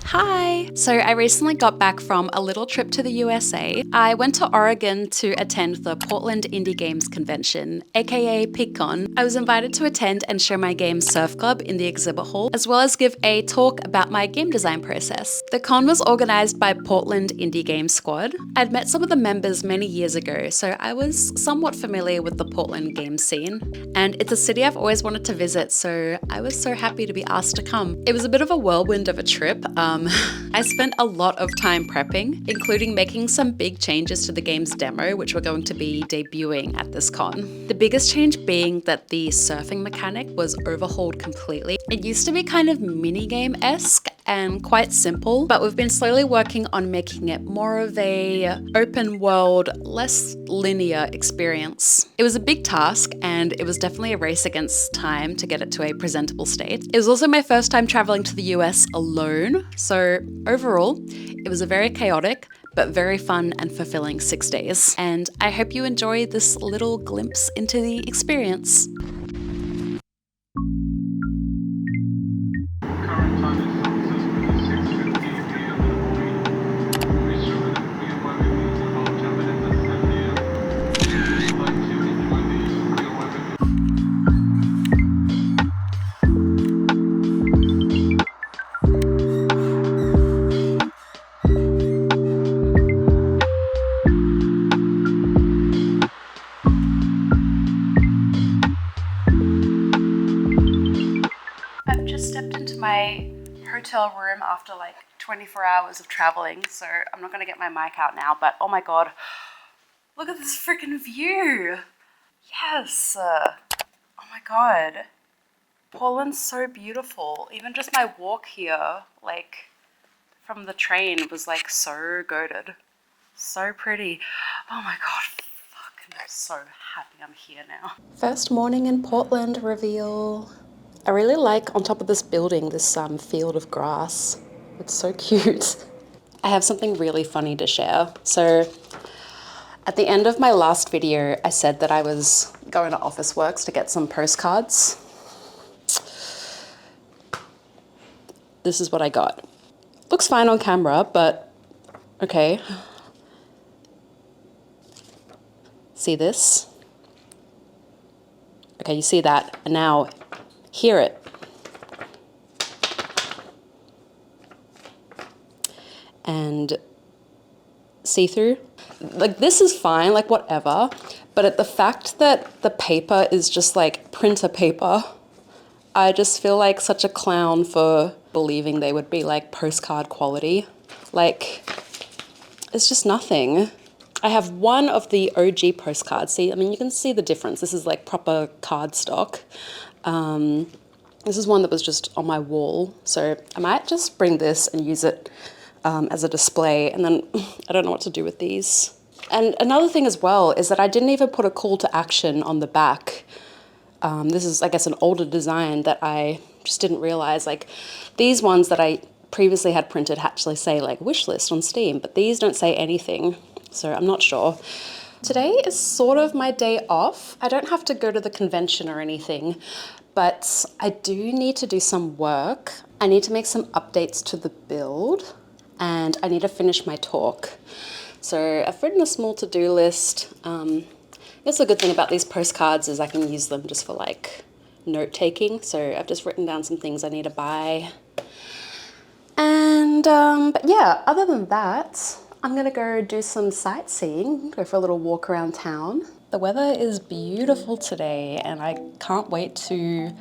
Hi! So I recently got back from a little trip to the USA. I went to Oregon to attend the Portland Indie Games Convention, aka PIGCON. I was invited to attend and show my game Surf Club in the exhibit hall, as well as give a talk about my game design process. The con was organised by Portland Indie Games Squad. I'd met some of the members many years ago, so I was somewhat familiar with the Portland game scene. And it's a city I've always wanted to visit, so I was so happy to be asked to come. It was a bit of a whirlwind of a trip. I spent a lot of time prepping, including making some big changes to the game's demo, which were going to be debuting at this con. The biggest change being that the surfing mechanic was overhauled completely. It used to be kind of minigame-esque and quite simple, but we've been slowly working on making it more of a open world, less linear experience. It was a big task, and it was definitely a race against time to get it to a presentable state. It was also my first time traveling to the US alone, so overall, it was a very chaotic but very fun and fulfilling 6 days. And I hope you enjoy this little glimpse into the experience. I've just stepped into my hotel room after like 24 hours of traveling, so I'm not gonna get my mic out now, but oh my god, look at this freaking view. Yes, oh my god. Portland's so beautiful. Even just my walk here, like from the train, was like so goated. So pretty. Oh my god, fuck, I'm so happy I'm here now. First morning in Portland reveal. I really like on top of this building, this field of grass. It's so cute. I have something really funny to share. So at the end of my last video, I said that I was going to Officeworks to get some postcards. This is what I got. Looks fine on camera, but okay. See this? Okay, you see that, and now hear it. And see through. Like, this is fine, like whatever, but at the fact that the paper is just like printer paper, I just feel like such a clown for believing they would be like postcard quality. Like, it's just nothing. I have one of the OG postcards. See, I mean, you can see the difference. This is like proper cardstock. This is one that was just on my wall. So I might just bring this and use it as a display, and then I don't know what to do with these. And another thing as well is that I didn't even put a call to action on the back. This is, I guess, an older design that I just didn't realize. Like, these ones that I previously had printed actually say like wish list on Steam, but these don't say anything, so I'm not sure. Today is sort of my day off. I don't have to go to the convention or anything, but I do need to do some work. I need to make some updates to the build, and I need to finish my talk. So I've written a small to-do list. I guess the good thing about these postcards is I can use them just for like note-taking. So I've just written down some things I need to buy. And, but yeah, other than that, I'm gonna go do some sightseeing, go for a little walk around town. The weather is beautiful today, and I can't wait to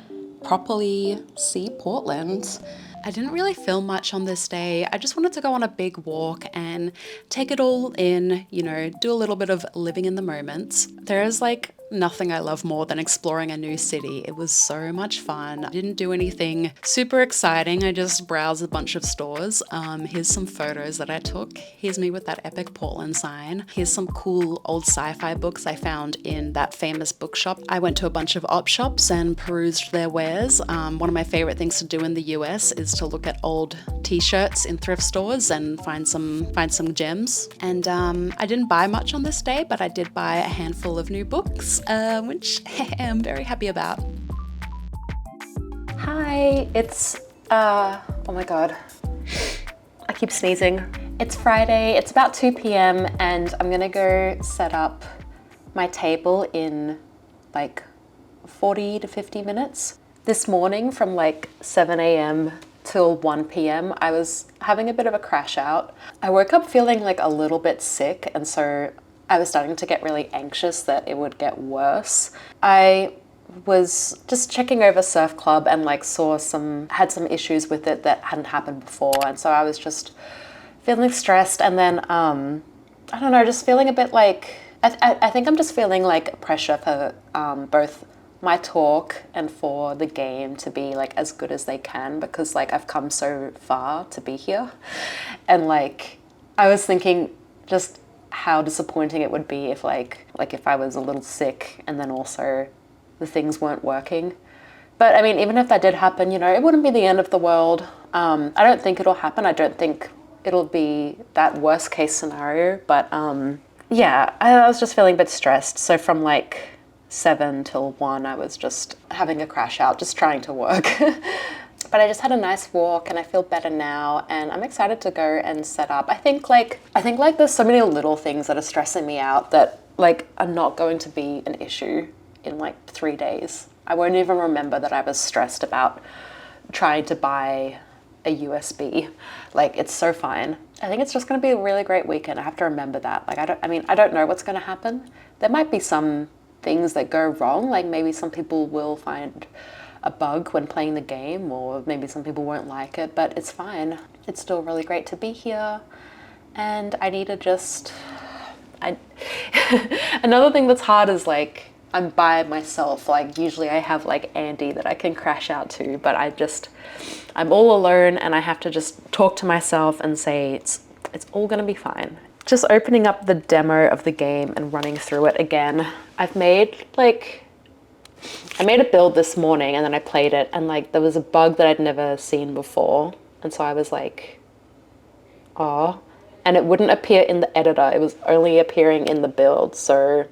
properly see Portland. I didn't really film much on this day. I just wanted to go on a big walk and take it all in, you know, do a little bit of living in the moment. There is like nothing I love more than exploring a new city. It was so much fun. I didn't do anything super exciting. I just browsed a bunch of stores. Here's some photos that I took. Here's me with that epic Portland sign. Here's some cool old sci-fi books I found in that famous bookshop. I went to a bunch of op shops and perused their wares. One of my favorite things to do in the US is to look at old t-shirts in thrift stores and find some gems. And I didn't buy much on this day, but I did buy a handful of new books, which I'm very happy about. Hi, it's, oh my God, I keep sneezing. It's Friday, it's about 2 p.m. and I'm gonna go set up my table in like 40 to 50 minutes. This morning from like 7 a.m. till 1 p.m. I was having a bit of a crash out. I woke up feeling like a little bit sick, and so I was starting to get really anxious that it would get worse. I was just checking over Surf Club and like had some issues with it that hadn't happened before, and so I was just feeling stressed, and then I don't know, just feeling a bit like I think I'm just feeling like pressure for both my talk and for the game to be like as good as they can, because like I've come so far to be here, and like I was thinking just how disappointing it would be if like if I was a little sick and then also the things weren't working. But I mean, even if that did happen, you know, it wouldn't be the end of the world. I don't think it'll happen. I don't think it'll be that worst case scenario, but yeah, I was just feeling a bit stressed. So from like 7 till 1, I was just having a crash out, just trying to work. But I just had a nice walk and I feel better now, and I'm excited to go and set up. I think like there's so many little things that are stressing me out that like are not going to be an issue in like 3 days. I won't even remember that I was stressed about trying to buy a USB. Like, it's so fine. I think it's just going to be a really great weekend. I have to remember that. Like, I don't know what's going to happen. There might be some things that go wrong. Like maybe some people will find a bug when playing the game, or maybe some people won't like it, but it's fine. It's still really great to be here. And I need to just, another thing that's hard is like, I'm by myself. Like usually I have like Andy that I can crash out to, but I'm all alone, and I have to just talk to myself and say it's all gonna be fine. Just opening up the demo of the game and running through it again. I made a build this morning and then I played it, and like there was a bug that I'd never seen before, and so I was like, oh, and it wouldn't appear in the editor. It was only appearing in the build. So,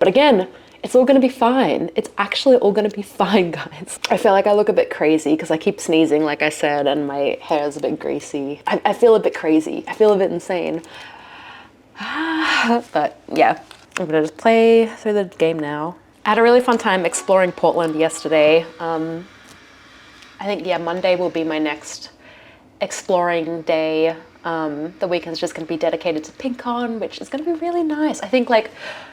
but again, it's all gonna be fine. It's actually all gonna be fine, guys. I feel like I look a bit crazy because I keep sneezing, like I said, and my hair is a bit greasy. I feel a bit crazy. I feel a bit insane. But yeah, I'm gonna just play through the game now. I had a really fun time exploring Portland yesterday. I think, yeah, Monday will be my next exploring day. The weekend's just gonna be dedicated to PIGCON, which is gonna be really nice. I think like,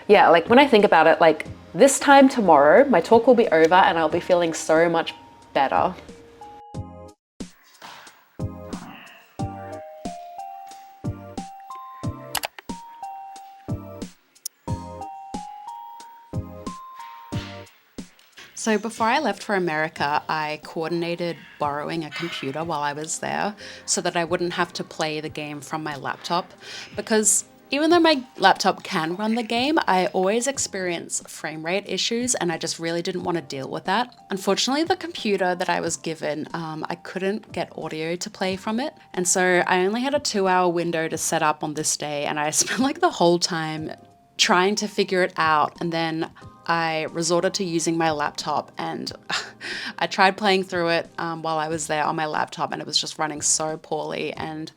yeah, like when I think about it, like this time tomorrow, my talk will be over and I'll be feeling so much better. So before I left for America, I coordinated borrowing a computer while I was there so that I wouldn't have to play the game from my laptop, because even though my laptop can run the game, I always experience frame rate issues, and I just really didn't want to deal with that. Unfortunately, the computer that I was given, I couldn't get audio to play from it, and so I only had a 2-hour window to set up on this day, and I spent like the whole time trying to figure it out, and then I resorted to using my laptop, and I tried playing through it while I was there on my laptop, and it was just running so poorly, and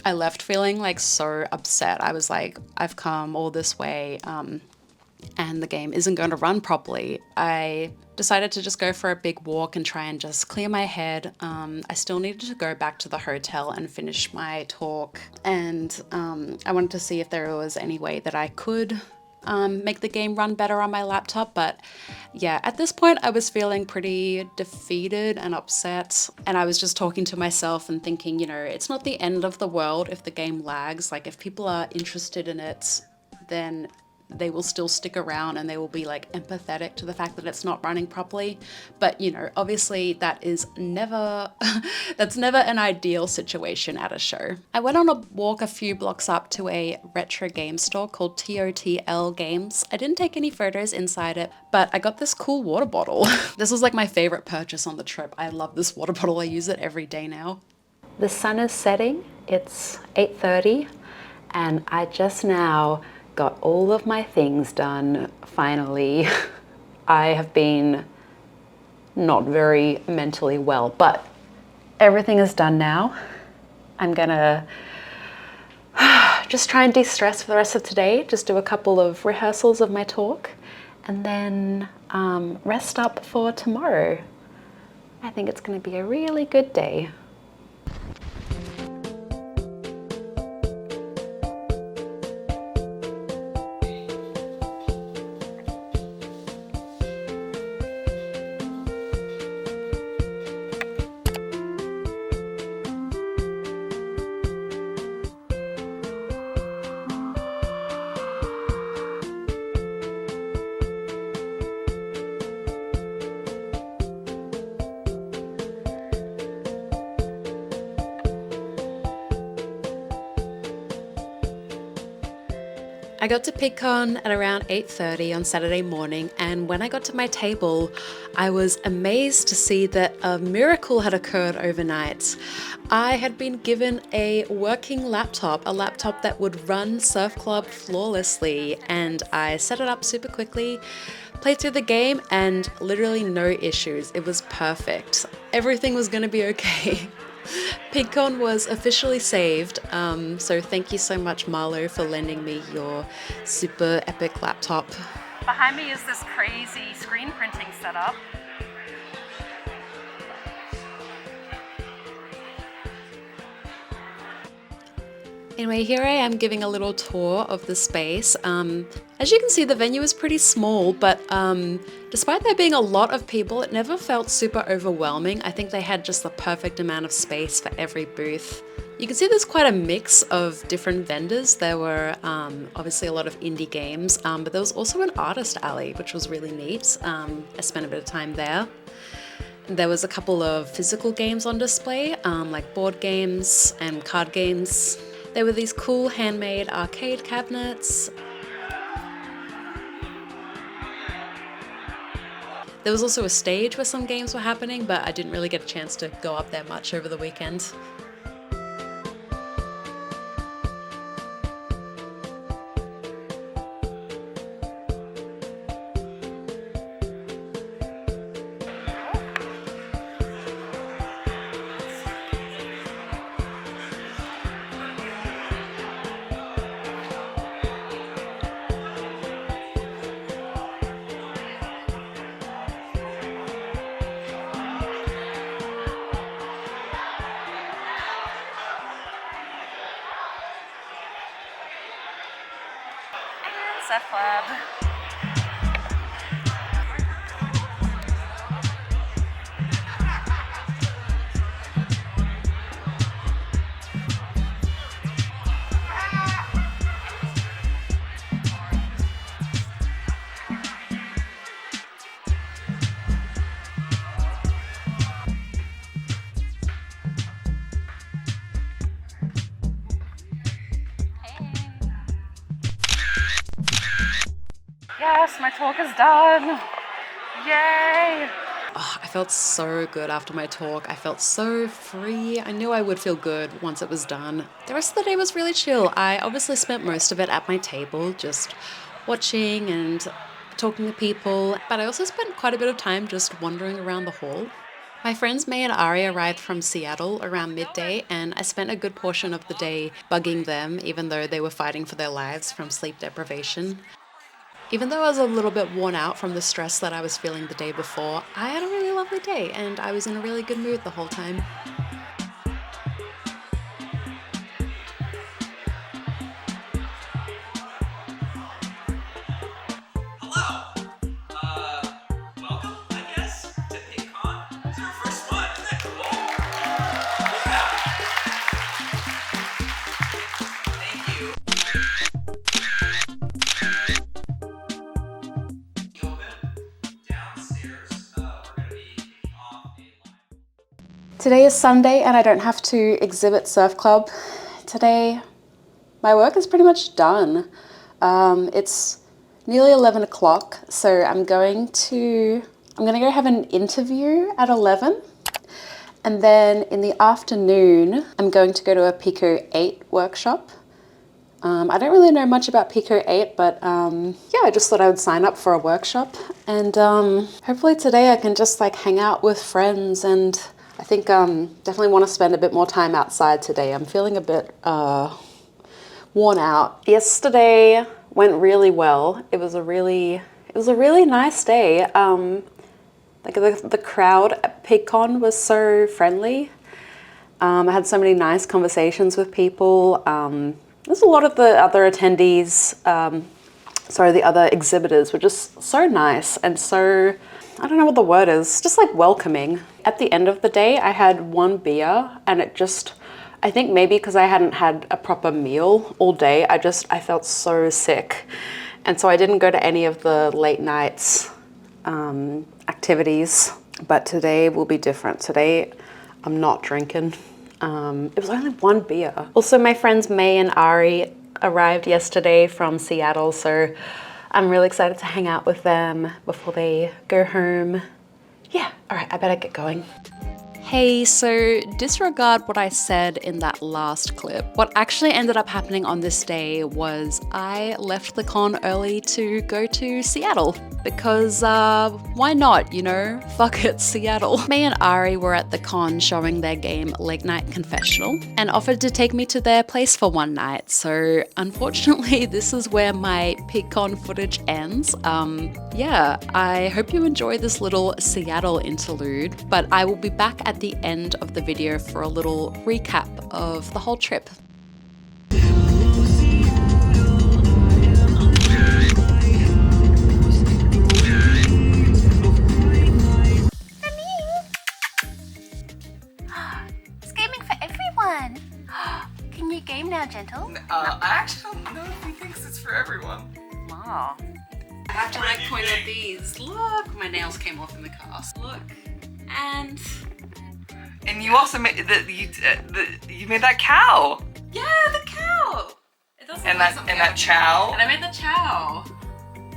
I left feeling like so upset. I was like, I've come all this way and the game isn't going to run properly. I decided to just go for a big walk and try and just clear my head. I still needed to go back to the hotel and finish my talk, and I wanted to see if there was any way that I could make the game run better on my laptop. But yeah, at this point I was feeling pretty defeated and upset, and I was just talking to myself and thinking, you know, it's not the end of the world if the game lags. Like, if people are interested in it, then they will still stick around and they will be like empathetic to the fact that it's not running properly. But you know, obviously that is never, that's never an ideal situation at a show. I went on a walk a few blocks up to a retro game store called TOTL Games. I didn't take any photos inside it, but I got this cool water bottle. This was like my favorite purchase on the trip. I love this water bottle. I use it every day now. The sun is setting. It's 8:30 and I just now got all of my things done, finally. I have been not very mentally well, but everything is done now. I'm gonna just try and de-stress for the rest of today, just do a couple of rehearsals of my talk, and then rest up for tomorrow. I think it's gonna be a really good day. I got to PIGCON at around 8:30 on Saturday morning, and when I got to my table, I was amazed to see that a miracle had occurred overnight. I had been given a working laptop, a laptop that would run Surf Club flawlessly, and I set it up super quickly, played through the game, and literally no issues. It was perfect. Everything was gonna be okay. PIGCON was officially saved, so thank you so much, Marlo, for lending me your super epic laptop. Behind me is this crazy screen printing setup. Anyway, here I am giving a little tour of the space. As you can see, the venue is pretty small, but despite there being a lot of people, it never felt super overwhelming. I think they had just the perfect amount of space for every booth. You can see there's quite a mix of different vendors. There were obviously a lot of indie games, but there was also an artist alley, which was really neat. I spent a bit of time there. There was a couple of physical games on display, like board games and card games. There were these cool handmade arcade cabinets. There was also a stage where some games were happening, but I didn't really get a chance to go up there much over the weekend. Surf Club. Yes, my talk is done. Yay! Oh, I felt so good after my talk. I felt so free. I knew I would feel good once it was done. The rest of the day was really chill. I obviously spent most of it at my table, just watching and talking to people, but I also spent quite a bit of time just wandering around the hall. My friends May and Ari arrived from Seattle around midday, and I spent a good portion of the day bugging them, even though they were fighting for their lives from sleep deprivation. Even though I was a little bit worn out from the stress that I was feeling the day before, I had a really lovely day and I was in a really good mood the whole time. Hello! Welcome, I guess, to PIGCON. It's our first one, isn't that cool? Yeah! Thank you. Downstairs, we're going to be off a line. Today is Sunday and I don't have to exhibit Surf Club. Today, my work is pretty much done. It's nearly 11 o'clock, so I'm gonna go have an interview at 11. And then in the afternoon, I'm going to go to a Pico 8 workshop. I don't really know much about Pico 8, but yeah, I just thought I would sign up for a workshop, and hopefully today I can just like hang out with friends, and I think definitely want to spend a bit more time outside today. I'm feeling a bit worn out. Yesterday went really well. It was a really nice day. Like the crowd at PIGCON was so friendly. I had so many nice conversations with people. There's a lot of the other attendees, the other exhibitors were just so nice and so, I don't know what the word is, just like welcoming. At the end of the day, I had one beer, and it just, I think maybe because I hadn't had a proper meal all day, I felt so sick. And so I didn't go to any of the late nights activities, but today will be different. Today I'm not drinking. It was only one beer. Also, my friends May and Ari arrived yesterday from Seattle, so I'm really excited to hang out with them before they go home. Yeah, all right, I better get going. Hey, so disregard what I said in that last clip. What actually ended up happening on this day was I left the con early to go to Seattle because why not, you know? Fuck it, Seattle. May and Ari were at the con showing their game Late Night Confessional and offered to take me to their place for one night. So unfortunately, this is where my PIGCON footage ends. Yeah, I hope you enjoy this little Seattle interlude, but I will be back at the end of the video for a little recap of the whole trip. It's gaming for everyone. Can you game now, Gentle? I actually don't know if he thinks it's for everyone. Oh. I have to like point at these. Look, my nails came off in the cast. Look, and you also made you made that cow. yeah, the cow. It doesn't And that chow. And I made the chow.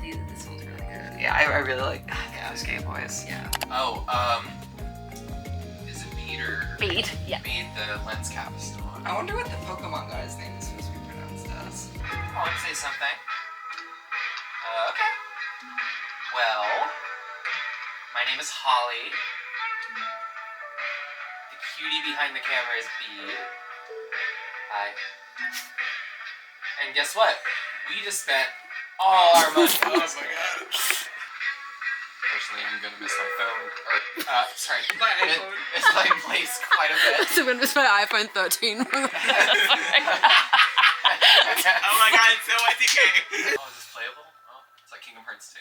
This one's really good. Yeah, I really like those Game Boys. Yeah. Oh, is it Beat or? Beat, yeah. Beat, the lens cap is still on. I wonder what the Pokemon guy's name is supposed to be pronounced as. I want to say something. Okay. Well, my name is Holly. The cutie behind the camera is B. Hi. And guess what? We just spent all our money. Oh my god. Personally, I'm gonna miss my phone. Sorry. My iPhone. It's my place quite a bit. So when was my iPhone 13? Oh my god, it's so ITK. Oh, is this playable? Oh, it's like Kingdom Hearts 2.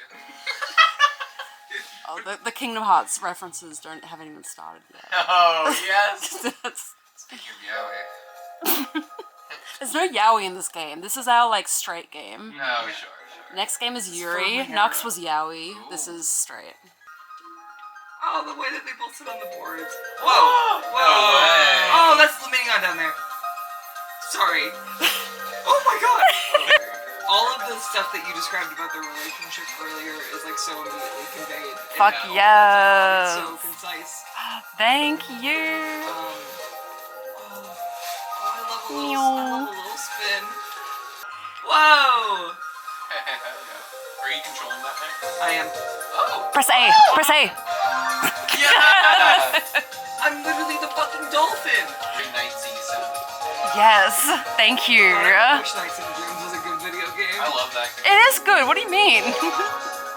Oh, the Kingdom Hearts references haven't even started yet. Oh, yes. Speaking of Yowie. There's no yaoi in this game. This is our like straight game. No, sure. Next game is is Yuri. for Nux Hera. was yaoi. Ooh. This is straight. Oh, the way that they both sit on the boards. Whoa! No way. Oh, that's the minion down there. Sorry. Oh my god! All of the stuff that you described about their relationship earlier is like so immediately conveyed. in Fuck that yes. It's so concise. Thank you. I love a little spin. Whoa! Are you controlling that thing? I am. Oh! Press A. Press A. Yeah! I'm literally the fucking dolphin! Very nightsy sound. Yes. Thank you. I wish Nights in Dreams was a good video game. I love that game. It is good. What do you mean?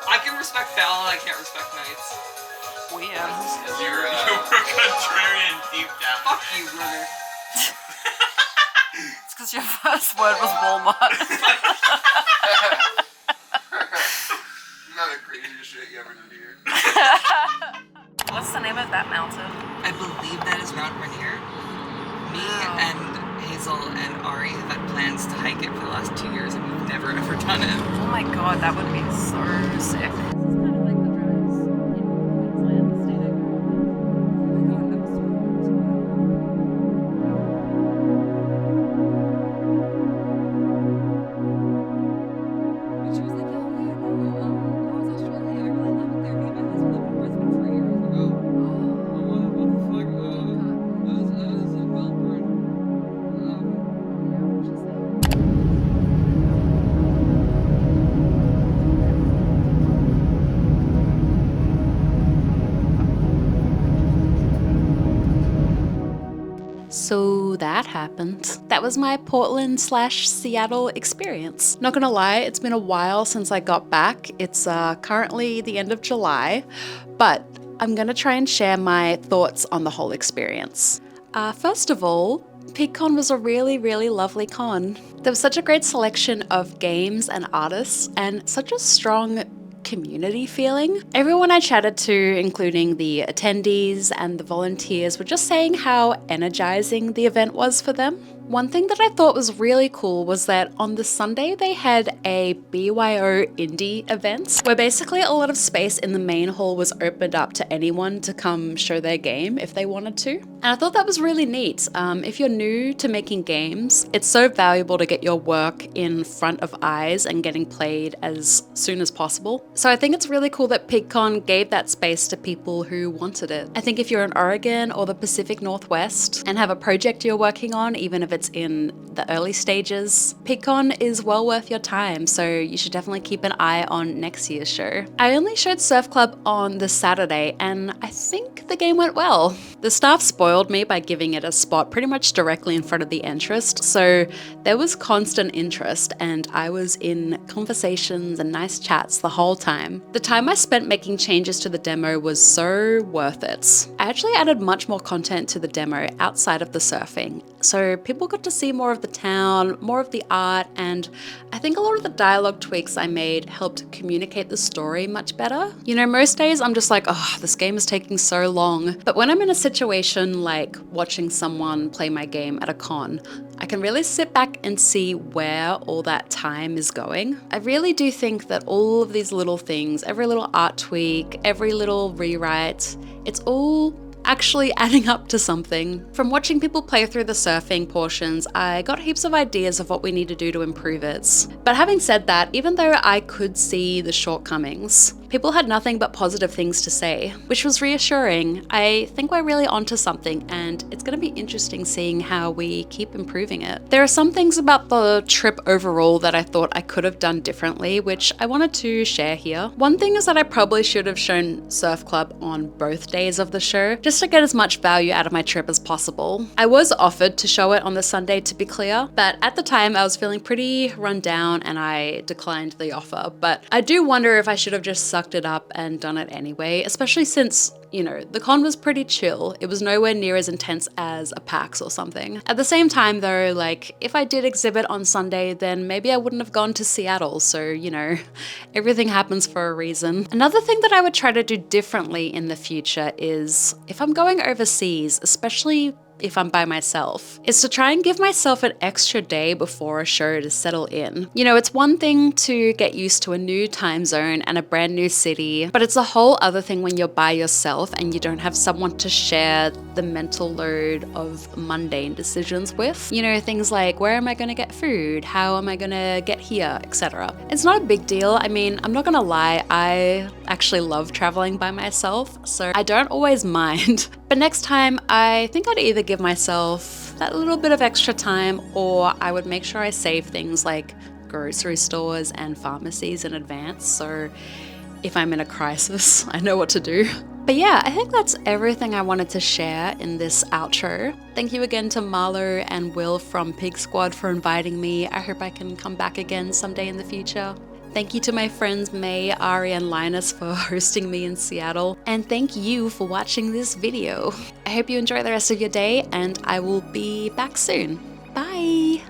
I can respect Fallon, I can't respect Knights. Weird. You're a contrarian deep down. Fuck you, brother. It's because your first word was Walmart. Not the craziest shit you ever did here. What's the name of that mountain? I believe that is Mount Rainier. Me and Hazel and Ari have had plans to hike it for the last 2 years and we've never ever done it. Oh my god, that would be so sick. So that happened. That was my Portland/Seattle experience. Not gonna lie, it's been a while since I got back. It's currently the end of July, but I'm gonna try and share my thoughts on the whole experience. First of all, PIGCON was a really, really lovely con. There was such a great selection of games and artists and such a strong community feeling. Everyone I chatted to, including the attendees and the volunteers, were just saying how energizing the event was for them. One thing that I thought was really cool was that on the Sunday they had a BYO indie event where basically a lot of space in the main hall was opened up to anyone to come show their game if they wanted to. And I thought that was really neat. If you're new to making games, it's so valuable to get your work in front of eyes and getting played as soon as possible. So I think it's really cool that PIGCON gave that space to people who wanted it. I think if you're in Oregon or the Pacific Northwest and have a project you're working on, even if it's in the early stages, PIGCON is well worth your time, so you should definitely keep an eye on next year's show. I only showed Surf Club on the Saturday, and I think the game went well. The staff spoiled me by giving it a spot pretty much directly in front of the entrance, so there was constant interest, and I was in conversations and nice chats the whole time. The time I spent making changes to the demo was so worth it. I actually added much more content to the demo outside of the surfing, so people got to see more of the town, more of the art, and I think a lot of the dialogue tweaks I made helped communicate the story much better. You know, most days I'm just like, oh, this game is taking so long. But when I'm in a situation like watching someone play my game at a con, I can really sit back and see where all that time is going. I really do think that all of these little things, every little art tweak, every little rewrite, it's all actually adding up to something. From watching people play through the surfing portions, I got heaps of ideas of what we need to do to improve it. But having said that, even though I could see the shortcomings, people had nothing but positive things to say, which was reassuring. I think we're really onto something, and it's going to be interesting seeing how we keep improving it. There are some things about the trip overall that I thought I could have done differently, which I wanted to share here. One thing is that I probably should have shown Surf Club on both days of the show, just to get as much value out of my trip as possible. I was offered to show it on the Sunday, to be clear, but at the time I was feeling pretty run down and I declined the offer. But I do wonder if I should have just sucked it up and done it anyway, especially since, you know, the con was pretty chill. It was nowhere near as intense as a PAX or something. At the same time though, like, if I did exhibit on Sunday, then maybe I wouldn't have gone to Seattle, so, you know, everything happens for a reason. Another thing that I would try to do differently in the future is, if I'm going overseas, especially if I'm by myself, is to try and give myself an extra day before a show to settle in. You know, it's one thing to get used to a new time zone and a brand new city, but it's a whole other thing when you're by yourself and you don't have someone to share the mental load of mundane decisions with. You know, things like, where am I gonna get food? How am I gonna get here, etc. It's not a big deal. I mean, I'm not gonna lie, I actually love traveling by myself, so I don't always mind. But next time, I think I'd either give myself that little bit of extra time, or I would make sure I save things like grocery stores and pharmacies in advance, so if I'm in a crisis, I know what to do. But yeah, I think that's everything I wanted to share in this outro. Thank you again to Marlo and Will from Pig Squad for inviting me. I hope I can come back again someday in the future. Thank you to my friends May, Ari, and Linus for hosting me in Seattle. And thank you for watching this video. I hope you enjoy the rest of your day, and I will be back soon. Bye!